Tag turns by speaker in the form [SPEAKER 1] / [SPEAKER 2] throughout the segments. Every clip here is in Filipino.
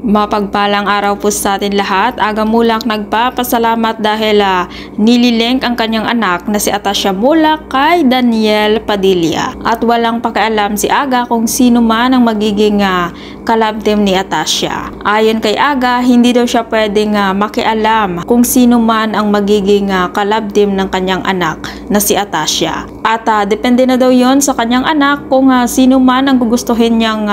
[SPEAKER 1] Mapagpalang araw po sa atin lahat. Aga Mulak nagpapasalamat dahil nililink ang kanyang anak na si Atasha Mulak kay Daniel Padilla. At walang pakialam si Aga kung sino man ang magiging collab team ni Atasha. Ayon kay Aga, hindi daw siya pwedeng makialam kung sino man ang magiging collab team ng kanyang anak na si Atasha. At depende na daw yon sa kanyang anak kung sino man ang gugustuhin niyang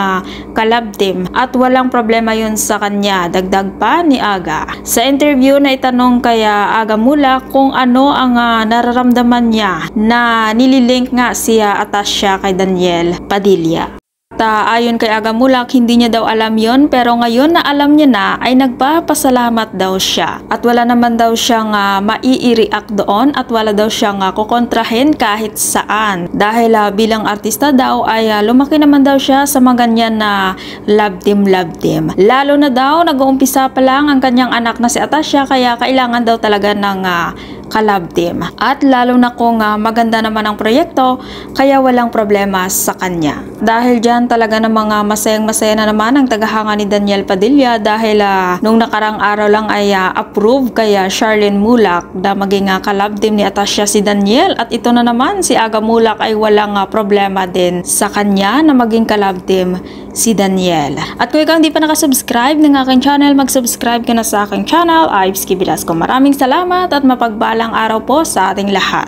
[SPEAKER 1] collab team. At walang problema yon sa kanya, dagdag pa ni Aga. Sa interview na itanong kay Aga Mulak kung ano ang nararamdaman niya na nililink nga si Atasha kay Daniel Padilla. Ayon kay Aga Mulak, hindi niya daw alam yon, pero ngayon na alam niya na ay nagpapasalamat daw siya. At wala naman daw siyang mai-react doon at wala daw siyang kukontrahin kahit saan. Dahil bilang artista daw ay lumaki naman daw siya sa mga ganyan na love team. Lalo na daw nag-uumpisa pa lang ang kanyang anak na si Atasha, kaya kailangan daw talaga ng collab team. At lalo na kung maganda naman ang proyekto, kaya walang problema sa kanya. Dahil dyan talaga ng mga masayang-masaya na naman ang tagahanga ni Daniel Padilla dahil nung nakarang araw lang ay approve kaya Charlene Mulak na maging collab team ni Atasha si Daniel. At ito na naman si Aga Mulak ay walang problema din sa kanya na maging collab team si Daniel. At kung ikaw hindi pa nakasubscribe ng aking channel, mag-subscribe ka na sa aking channel, Ives K. Velasco. Maraming salamat at mapagbalang araw po sa ating lahat.